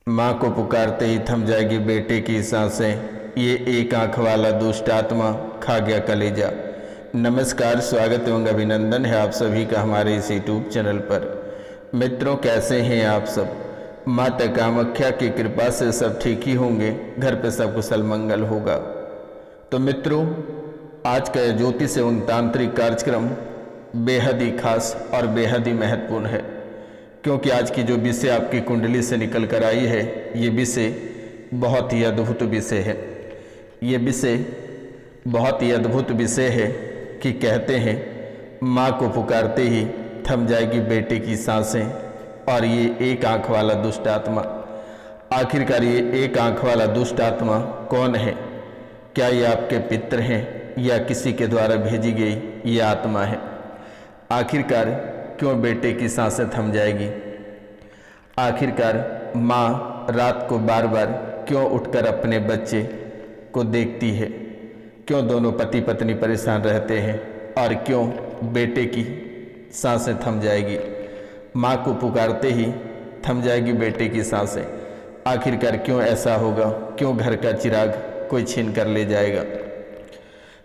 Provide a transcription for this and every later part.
माँ को पुकारते ही थम जाएगी बेटे की सांसें, ये एक आंख वाला दुष्ट आत्मा खा गया कलेजा। नमस्कार, स्वागत एवं अभिनंदन है आप सभी का हमारे इस यूट्यूब चैनल पर। मित्रों, कैसे हैं आप सब? माता कामाख्या की कृपा से सब ठीक ही होंगे, घर पे सब कुशल मंगल होगा। तो मित्रों, आज का ज्योतिष एवं तांत्रिक कार्यक्रम बेहद ही खास और बेहद ही महत्वपूर्ण है, क्योंकि आज की जो विषय आपकी कुंडली से निकल कर आई है, ये विषय बहुत ही अद्भुत विषय है। ये विषय बहुत ही अद्भुत विषय है कि कहते हैं माँ को पुकारते ही थम जाएगी बेटे की सांसें, और ये एक आंख वाला दुष्ट आत्मा। आखिरकार ये एक आंख वाला दुष्ट आत्मा कौन है? क्या ये आपके पितर हैं या किसी के द्वारा भेजी गई ये आत्मा है? आखिरकार क्यों बेटे की सांसें थम जाएगी? आखिरकार माँ रात को बार बार क्यों उठकर अपने बच्चे को देखती है? क्यों दोनों पति पत्नी परेशान रहते हैं? और क्यों बेटे की सांसें थम जाएगी? माँ को पुकारते ही थम जाएगी बेटे की सांसें। आखिरकार क्यों ऐसा होगा? क्यों घर का चिराग कोई छीन कर ले जाएगा?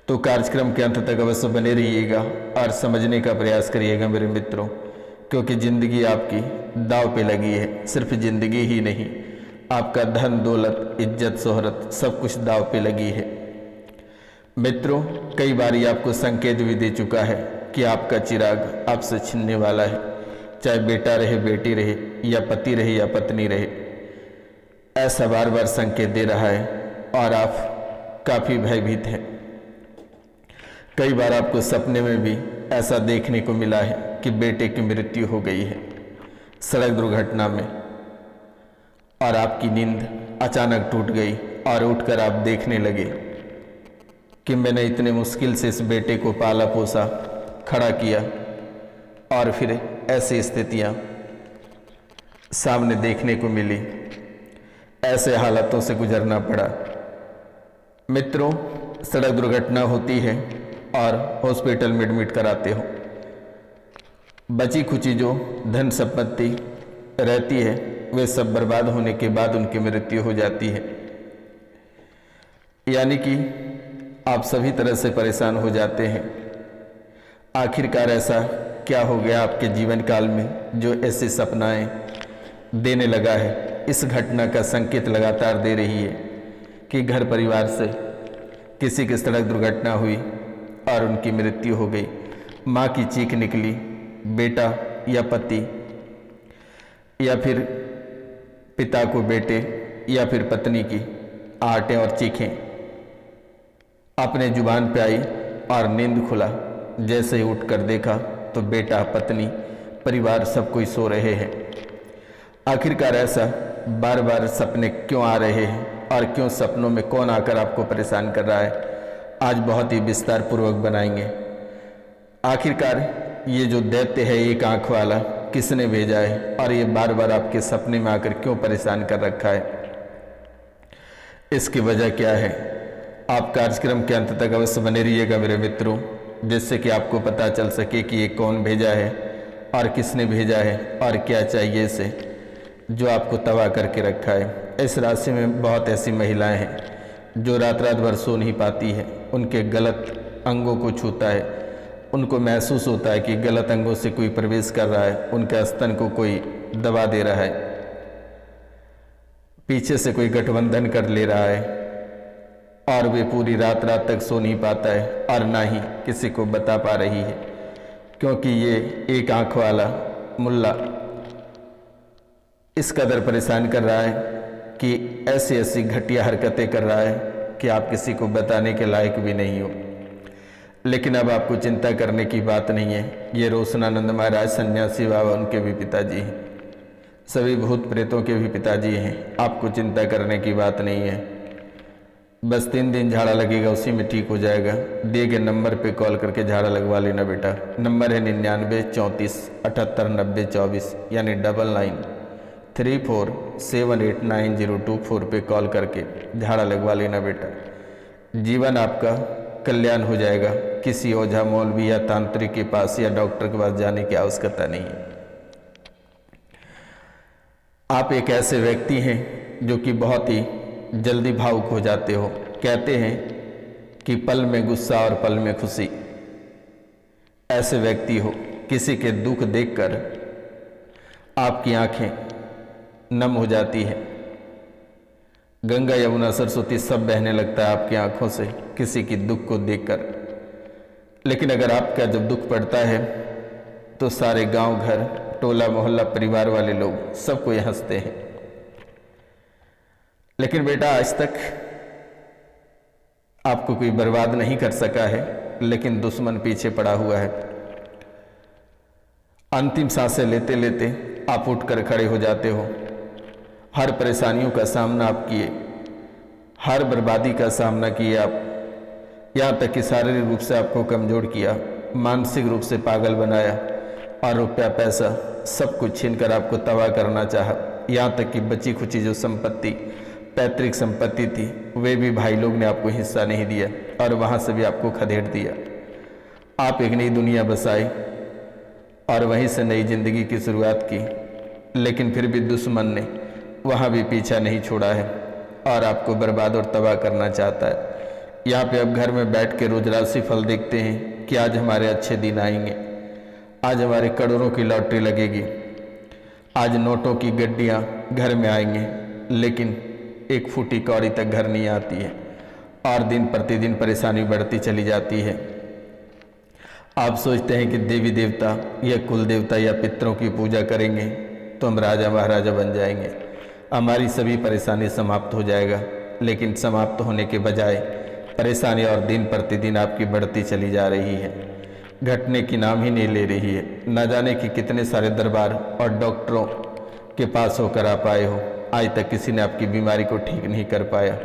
तो कार्यक्रम के अंत तक अवश्य बने रहिएगा और समझने का प्रयास करिएगा मेरे मित्रों, क्योंकि ज़िंदगी आपकी दाव पे लगी है। सिर्फ ज़िंदगी ही नहीं, आपका धन दौलत इज्जत शोहरत सब कुछ दाव पे लगी है। मित्रों, कई बार ये आपको संकेत भी दे चुका है कि आपका चिराग आपसे छीनने वाला है, चाहे बेटा रहे बेटी रहे या पति रहे या पत्नी रहे। ऐसा बार बार संकेत दे रहा है और आप काफ़ी भयभीत हैं। कई बार आपको सपने में भी ऐसा देखने को मिला है कि बेटे की मृत्यु हो गई है सड़क दुर्घटना में, और आपकी नींद अचानक टूट गई और उठकर आप देखने लगे कि मैंने इतने मुश्किल से इस बेटे को पाला पोसा खड़ा किया, और फिर ऐसी स्थितियां सामने देखने को मिली, ऐसे हालातों से गुजरना पड़ा। मित्रों, सड़क दुर्घटना होती है और हॉस्पिटल में एडमिट कराते हो, बची खुची जो धन संपत्ति रहती है वे सब बर्बाद होने के बाद उनकी मृत्यु हो जाती है। यानी कि आप सभी तरह से परेशान हो जाते हैं। आखिरकार ऐसा क्या हो गया आपके जीवन काल में जो ऐसे सपनाएं देने लगा है? इस घटना का संकेत लगातार दे रही है कि घर परिवार से किसी की सड़क दुर्घटना हुई और उनकी मृत्यु हो गई। माँ की चीख निकली, बेटा या पति या फिर पिता को बेटे या फिर पत्नी की आहटें और चीखें अपने जुबान पे आई, और नींद खुला। जैसे ही उठकर देखा तो बेटा पत्नी परिवार सब कोई सो रहे हैं। आखिरकार ऐसा बार बार सपने क्यों आ रहे हैं और क्यों सपनों में कौन आकर आपको परेशान कर रहा है, आज बहुत ही विस्तार पूर्वक बनाएंगे। आखिरकार ये जो दैत्य है एक आंख वाला किसने भेजा है, और ये बार बार आपके सपने में आकर क्यों परेशान कर रखा है, इसकी वजह क्या है? आप कार्यक्रम के अंत तक अवश्य बने रहिएगा मेरे मित्रों, जिससे कि आपको पता चल सके कि ये कौन भेजा है और किसने भेजा है और क्या चाहिए इसे जो आपको तबाह करके रखा है। इस राशि में बहुत ऐसी महिलाएं हैं जो रात रात भर सो नहीं पाती है, उनके गलत अंगों को छूता है, उनको महसूस होता है कि गलत अंगों से कोई प्रवेश कर रहा है, उनके स्तन को कोई दबा दे रहा है, पीछे से कोई गठबंधन कर ले रहा है, और वे पूरी रात रात तक सो नहीं पाता है और ना ही किसी को बता पा रही है, क्योंकि ये एक आंख वाला मुल्ला इस कदर परेशान कर रहा है कि ऐसी ऐसी घटिया हरकतें कर रहा है कि आप किसी को बताने के लायक भी नहीं हो। लेकिन अब आपको चिंता करने की बात नहीं है। ये रोशनानंद महाराज सन्यासी बाबा, उनके भी पिताजी हैं, सभी भूत प्रेतों के भी पिताजी हैं। आपको चिंता करने की बात नहीं है। बस 3 दिन झाड़ा लगेगा, उसी में ठीक हो जाएगा। दिए गए नंबर पे कॉल करके झाड़ा लगवा लेना बेटा। नंबर है 99 34 78 90 24, यानी 9934789024 पे कॉल करके झाड़ा लगवा लेना बेटा। जीवन आपका कल्याण हो जाएगा। किसी ओझा मौलवी या तांत्रिक के पास या डॉक्टर के पास जाने की आवश्यकता नहीं है। आप एक ऐसे व्यक्ति हैं जो कि बहुत ही जल्दी भावुक हो जाते हो। कहते हैं कि पल में गुस्सा और पल में खुशी। ऐसे व्यक्ति हो, किसी के दुख देखकर आपकी आंखें नम हो जाती है। गंगा यमुना सरस्वती सब बहने लगता है आपकी आंखों से किसी की दुख को देखकर। लेकिन अगर आपका जब दुख पड़ता है तो सारे गांव घर टोला मोहल्ला परिवार वाले लोग सब कोई हंसते हैं। लेकिन बेटा आज तक आपको कोई बर्बाद नहीं कर सका है, लेकिन दुश्मन पीछे पड़ा हुआ है। अंतिम सांसें लेते लेते आप उठकर खड़े हो जाते हो। हर परेशानियों का सामना आप किए, हर बर्बादी का सामना किए आप, यहाँ तक कि शारीरिक रूप से आपको कमजोर किया, मानसिक रूप से पागल बनाया और रुपया पैसा सब कुछ छीनकर आपको तबाह करना चाहा। यहाँ तक कि बची खुची जो संपत्ति, पैतृक संपत्ति थी, वे भी भाई लोग ने आपको हिस्सा नहीं दिया और वहाँ से भी आपको खदेड़ दिया। आप एक नई दुनिया बसाए और वहीं से नई जिंदगी की शुरुआत की, लेकिन फिर भी दुश्मन ने वहाँ भी पीछा नहीं छोड़ा है और आपको बर्बाद और तबाह करना चाहता है। यहाँ पे अब घर में बैठ के रोज राशि फल देखते हैं कि आज हमारे अच्छे दिन आएंगे, आज हमारे करोड़ों की लॉटरी लगेगी, आज नोटों की गड्डियाँ घर में आएंगे, लेकिन एक फूटी कौड़ी तक घर नहीं आती है और दिन प्रतिदिन परेशानी बढ़ती चली जाती है। आप सोचते हैं कि देवी देवता या कुल देवता या पितरों की पूजा करेंगे तो हम राजा महाराजा बन जाएंगे, हमारी सभी परेशानी समाप्त हो जाएगा। लेकिन समाप्त होने के बजाय परेशानी और दिन प्रतिदिन आपकी बढ़ती चली जा रही है, घटने की नाम ही नहीं ले रही है। न जाने कि कितने सारे दरबार और डॉक्टरों के पास होकर आप आए हो, आज तक किसी ने आपकी बीमारी को ठीक नहीं कर पाया।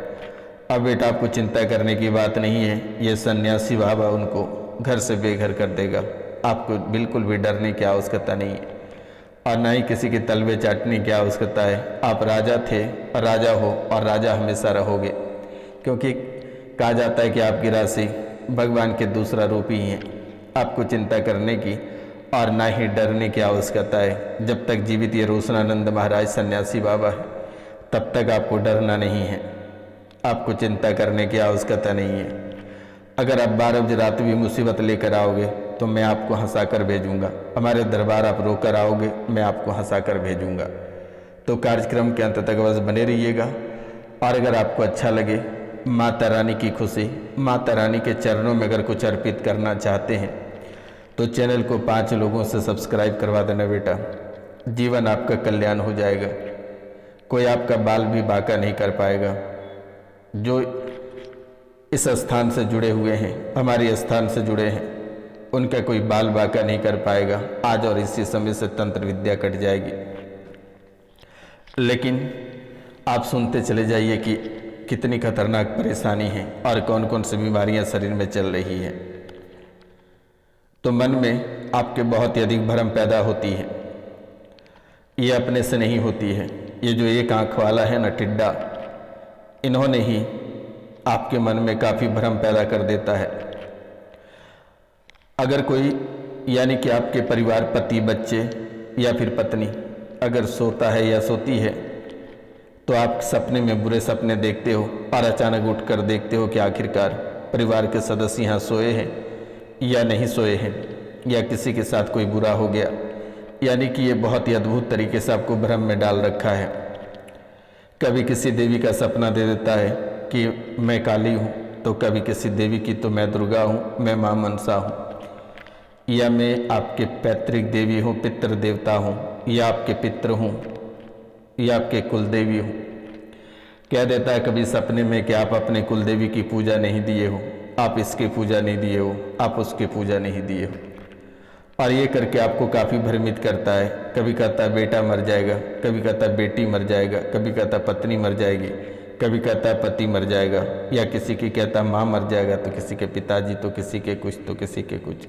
अब बेटा आपको चिंता करने की बात नहीं है, ये सन्यासी बाबा उनको घर से बेघर कर देगा। आपको बिल्कुल भी डरने की आवश्यकता नहीं है और ना ही किसी के तलवे चाटने की आवश्यकता है। आप राजा थे और राजा हो और राजा हमेशा रहोगे, क्योंकि कहा जाता है कि आपकी राशि भगवान के दूसरा रूप ही है। आपको चिंता करने की और ना ही डरने की आवश्यकता है। जब तक जीवित ये रोशनानंद महाराज सन्यासी बाबा है तब तक आपको डरना नहीं है, आपको चिंता करने की आवश्यकता नहीं है। अगर आप 12 बजे रात भी मुसीबत लेकर आओगे तो मैं आपको हंसा कर भेजूंगा। हमारे दरबार आप रोकर आओगे, मैं आपको हंसा कर भेजूंगा। तो कार्यक्रम के अंत तक बस बने रहिएगा। और अगर आपको अच्छा लगे, माता रानी की खुशी, माता रानी के चरणों में अगर कुछ अर्पित करना चाहते हैं तो चैनल को 5 लोगों से सब्सक्राइब करवा देना बेटा, जीवन आपका कल्याण हो जाएगा। कोई आपका बाल भी बांका नहीं कर पाएगा। जो इस स्थान से जुड़े हुए हैं, हमारे स्थान से जुड़े हैं, उनका कोई बाल बांका नहीं कर पाएगा। आज और इसी समय से तंत्र विद्या कट जाएगी। लेकिन आप सुनते चले जाइए कि कितनी खतरनाक परेशानी है और कौन कौन सी बीमारियां शरीर में चल रही है। तो मन में आपके बहुत ही अधिक भ्रम पैदा होती है। ये अपने से नहीं होती है। ये जो एक आंख वाला है ना टिड्डा, इन्होंने ही आपके मन में काफ़ी भ्रम पैदा कर देता है। अगर कोई यानी कि आपके परिवार, पति, बच्चे या फिर पत्नी अगर सोता है या सोती है तो आप सपने में बुरे सपने देखते हो और अचानक उठकर देखते हो कि आखिरकार परिवार के सदस्य यहाँ सोए हैं या नहीं सोए हैं, या किसी के साथ कोई बुरा हो गया। यानी कि ये बहुत ही अद्भुत तरीके से आपको भ्रम में डाल रखा है। कभी किसी देवी का सपना दे देता है कि मैं काली हूँ, तो कभी किसी देवी की तो मैं दुर्गा हूँ, मैं माँ मनसा हूँ, या मैं आपके पैतृक देवी हूँ, पितृ देवता हूँ, या आपके पितृ हूँ, या आपके कुल देवी हूँ। कह देता है कभी सपने में कि आप अपने कुल देवी की पूजा नहीं दिए हो, आप इसकी पूजा नहीं दिए हो, आप उसकी पूजा नहीं दिए हो। और ये करके आपको काफ़ी भ्रमित करता है। कभी कहता है बेटा मर जाएगा, कभी कहता है बेटी मर जाएगा, कभी कहता है पत्नी मर जाएगी, कभी कहता है पति मर जाएगा, या किसी की कहता है माँ मर जाएगा, तो किसी के पिताजी, तो किसी के कुछ, तो किसी के कुछ।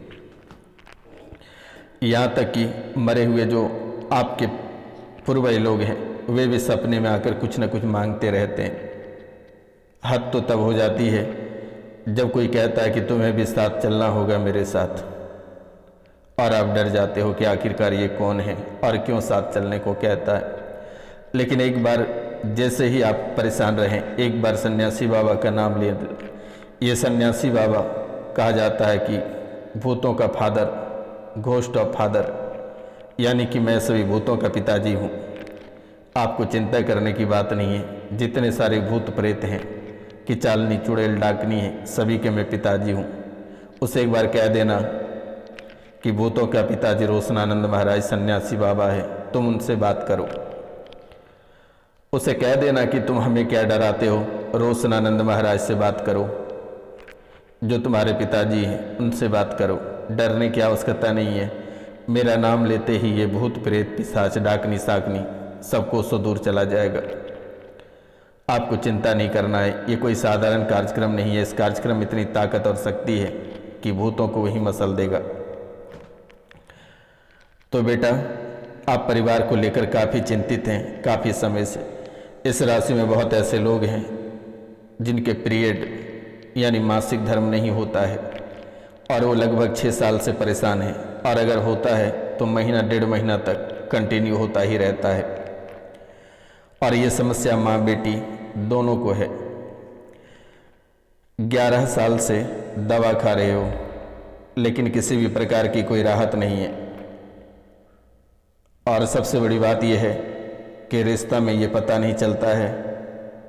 यहाँ तक कि मरे हुए जो आपके पूर्वज लोग हैं वे भी सपने में आकर कुछ न कुछ मांगते रहते हैं। हद तो तब हो जाती है जब कोई कहता है कि तुम्हें भी साथ चलना होगा मेरे साथ, और आप डर जाते हो कि आखिरकार ये कौन है और क्यों साथ चलने को कहता है। लेकिन एक बार जैसे ही आप परेशान रहें, एक बार सन्यासी बाबा का नाम ले। ये सन्यासी बाबा कहा जाता है कि भूतों का फादर, घोस्ट ऑफ फादर, यानी कि मैं सभी भूतों का पिताजी हूँ। आपको चिंता करने की बात नहीं है। जितने सारे भूत प्रेत हैं कि चालनी चुड़ैल डाकनी है, सभी के मैं पिताजी हूँ। उसे एक बार कह देना कि भूतों का पिताजी रोशनानंद महाराज सन्यासी बाबा है, तुम उनसे बात करो। उसे कह देना कि तुम हमें क्या डराते हो, रोशनानंद महाराज से बात करो, जो तुम्हारे पिताजी हैं उनसे बात करो। डरने की आवश्यकता नहीं है। मेरा नाम लेते ही ये भूत प्रेत पिशाच डाकनी साकनी सबको सो दूर चला जाएगा। आपको चिंता नहीं करना है। ये कोई साधारण कार्यक्रम नहीं है। इस कार्यक्रम में इतनी ताकत और शक्ति है कि भूतों को वही मसल देगा। तो बेटा, आप परिवार को लेकर काफ़ी चिंतित हैं काफ़ी समय से। इस राशि में बहुत ऐसे लोग हैं जिनके पीरियड यानी मासिक धर्म नहीं होता है और वो लगभग 6 साल से परेशान हैं, और अगर होता है तो महीना 1.5 महीना तक कंटिन्यू होता ही रहता है। और ये समस्या माँ बेटी दोनों को है। 11 साल से दवा खा रहे हो लेकिन किसी भी प्रकार की कोई राहत नहीं है। और सबसे बड़ी बात यह है कि रिश्ता में ये पता नहीं चलता है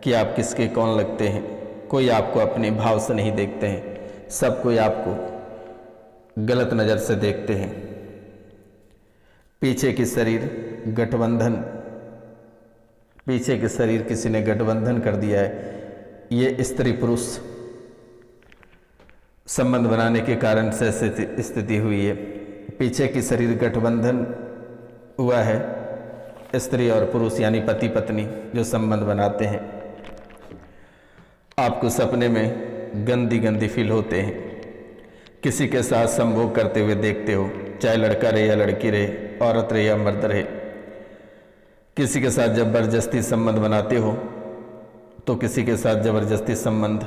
कि आप किसके कौन लगते हैं। कोई आपको अपने भाव से नहीं देखते हैं, सब कोई आपको गलत नज़र से देखते हैं। पीछे की शरीर गठबंधन, पीछे के शरीर किसी ने गठबंधन कर दिया है। ये स्त्री पुरुष संबंध बनाने के कारण से स्थिति हुई है। पीछे की शरीर गठबंधन हुआ है। स्त्री और पुरुष यानी पति पत्नी जो संबंध बनाते हैं। आपको सपने में गंदी गंदी फील होते हैं। किसी के साथ संभोग करते हुए देखते हो, चाहे लड़का रहे या लड़की रहे, औरत रहे या मर्द रहे। किसी के साथ जबरदस्ती संबंध बनाते हो तो किसी के साथ जबरदस्ती संबंध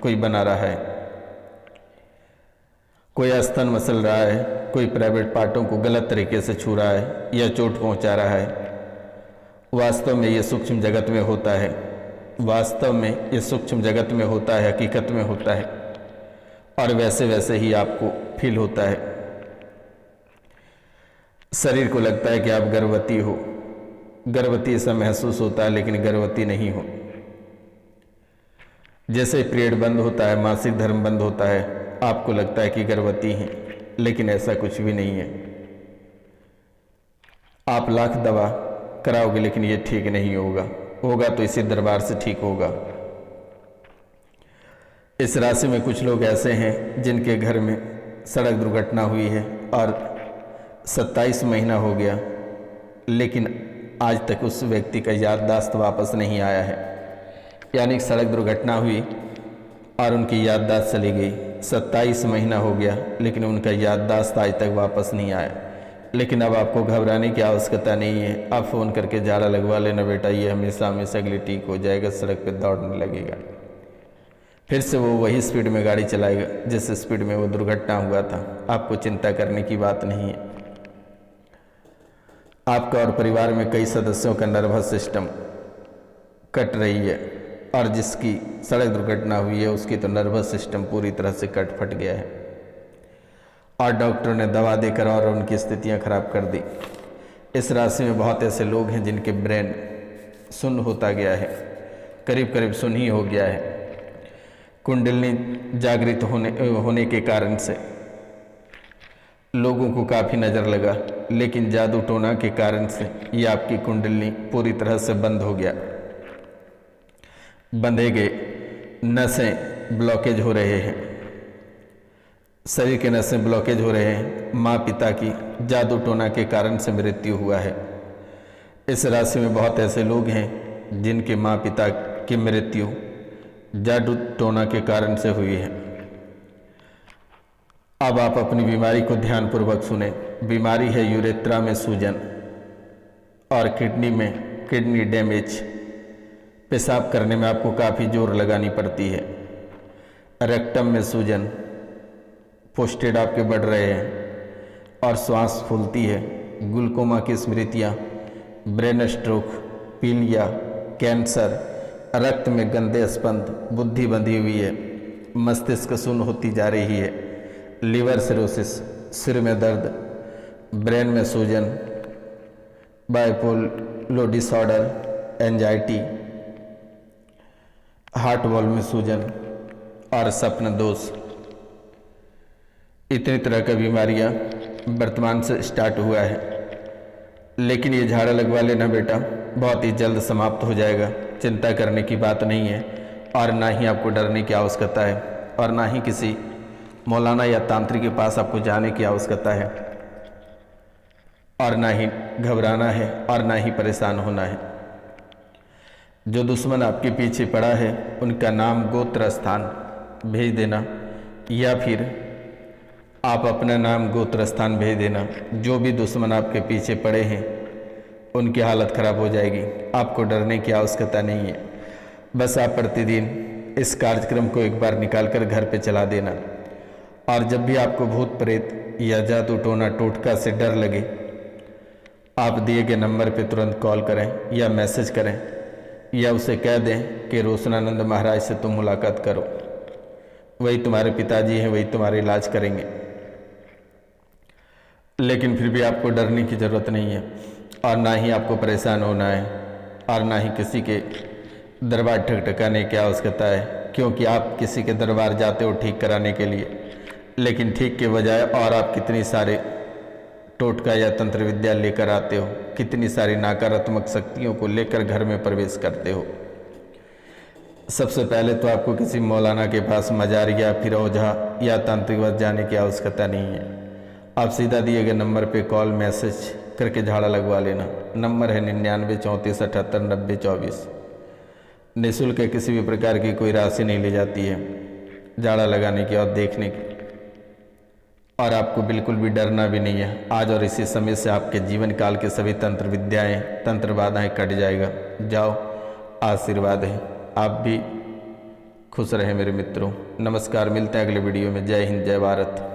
कोई बना रहा है। कोई स्तन मसल रहा है, कोई प्राइवेट पार्टों को गलत तरीके से छू रहा है या चोट पहुंचा रहा है। वास्तव में ये सूक्ष्म जगत में होता है। वास्तव में ये सूक्ष्म जगत में होता है, हकीकत में होता है, और वैसे वैसे ही आपको फील होता है। शरीर को लगता है कि आप गर्भवती हो। गर्भवती ऐसा महसूस होता है लेकिन गर्भवती नहीं हो। जैसे पीरियड बंद होता है, मासिक धर्म बंद होता है, आपको लगता है कि गर्भवती हैं, लेकिन ऐसा कुछ भी नहीं है। आप लाख दवा कराओगे लेकिन ये ठीक नहीं होगा। होगा तो इसी दरबार से ठीक होगा। इस राशि में कुछ लोग ऐसे हैं जिनके घर में सड़क दुर्घटना हुई है और 27 महीना हो गया, लेकिन आज तक उस व्यक्ति का याददाश्त वापस नहीं आया है। यानी सड़क दुर्घटना हुई और उनकी याददाश्त चली गई। 27 महीना हो गया लेकिन उनका याददाश्त आज तक वापस नहीं आया। लेकिन अब आपको घबराने की आवश्यकता नहीं है। आप फ़ोन करके झाड़ा लगवा लेना, बेटा ये हमेशा हमेशा के लिए ठीक हो जाएगा। सड़क पे दौड़ने लगेगा, फिर से वो वही स्पीड में गाड़ी चलाएगा जिस स्पीड में वो दुर्घटना हुआ था। आपको चिंता करने की बात नहीं है। आपका और परिवार में कई सदस्यों का नर्वस सिस्टम कट रही है, और जिसकी सड़क दुर्घटना हुई है उसकी तो नर्वस सिस्टम पूरी तरह से कट फट गया है, और डॉक्टर ने दवा देकर और उनकी स्थितियां खराब कर दी। इस राशि में बहुत ऐसे लोग हैं जिनके ब्रेन सुन्न होता गया है, करीब करीब सुन्न ही हो गया है। कुंडलिनी जागृत होने के कारण से लोगों को काफ़ी नज़र लगा, लेकिन जादू टोना के कारण से ये आपकी कुंडलिनी पूरी तरह से बंद हो गया। बंधे गए, नसें ब्लॉकेज हो रहे हैं, शरीर के नसें ब्लॉकेज हो रहे हैं। माँ पिता की जादू टोना के कारण से मृत्यु हुआ है। इस राशि में बहुत ऐसे लोग हैं जिनके माँ पिता की मृत्यु जादू टोना के कारण से हुई है। अब आप अपनी बीमारी को ध्यानपूर्वक सुने। बीमारी है यूरेथ्रा में सूजन और किडनी में किडनी डैमेज। पेशाब करने में आपको काफ़ी जोर लगानी पड़ती है। रेक्टम में सूजन, पोस्टेड आपके बढ़ रहे हैं और श्वास फूलती है। ग्लूकोमा की स्मृतियाँ, ब्रेन स्ट्रोक, पीलिया, कैंसर, रक्त में गंदे स्पंद, बुद्धि बंधी हुई है, मस्तिष्क शून्य होती जा रही है, लीवर सिरोसिस, सिर में दर्द, ब्रेन में सूजन, bipolar disorder, anxiety, heart wall में सूजन और स्वप्न दोष, इतनी तरह की बीमारियां वर्तमान से स्टार्ट हुआ है। लेकिन ये झाड़ा लगवा लेना बेटा, बहुत ही जल्द समाप्त हो जाएगा। चिंता करने की बात नहीं है और ना ही आपको डरने की आवश्यकता है और ना ही किसी मौलाना या तांत्रिक के पास आपको जाने की आवश्यकता है और ना ही घबराना है और ना ही परेशान होना है। जो दुश्मन आपके पीछे पड़ा है उनका नाम, गोत्र, स्थान भेज देना या फिर आप अपना नाम, गोत्र, स्थान भेज देना। जो भी दुश्मन आपके पीछे पड़े हैं उनकी हालत ख़राब हो जाएगी। आपको डरने की आवश्यकता नहीं है। बस आप प्रतिदिन इस कार्यक्रम को एक बार निकाल कर घर पे चला देना और जब भी आपको भूत प्रेत या जादू टोना टोटका से डर लगे, आप दिए गए नंबर पे तुरंत कॉल करें या मैसेज करें या उसे कह दें कि रोशनानंद महाराज से तुम मुलाकात करो, वही तुम्हारे पिताजी हैं, वही तुम्हारा इलाज करेंगे। लेकिन फिर भी आपको डरने की ज़रूरत नहीं है और ना ही आपको परेशान होना है और ना ही किसी के दरबार ठकठकाने की आवश्यकता है, क्योंकि आप किसी के दरबार जाते हो ठीक कराने के लिए, लेकिन ठीक के बजाय और आप कितनी सारे टोटका या तंत्र विद्या लेकर आते हो, कितनी सारी नकारात्मक शक्तियों को लेकर घर में प्रवेश करते हो। सबसे पहले तो आपको किसी मौलाना के पास मजार या फिर ओझा या तांत्रिक पास जाने की आवश्यकता नहीं है। आप सीधा दिए गए नंबर पे कॉल, मैसेज करके झाड़ा लगवा लेना। नंबर है 99 34 78 90 24। निःशुल्क है, किसी भी प्रकार की कोई राशि नहीं ली जाती है झाड़ा लगाने की और देखने की, और आपको बिल्कुल भी डरना भी नहीं है। आज और इसी समय से आपके जीवन काल के सभी तंत्र विद्याएँ, तंत्र बाधाएँ कट जाएगा। जाओ, आशीर्वाद है। आप भी खुश रहें मेरे मित्रों। नमस्कार, मिलते हैं अगले वीडियो में। जय हिंद, जय भारत।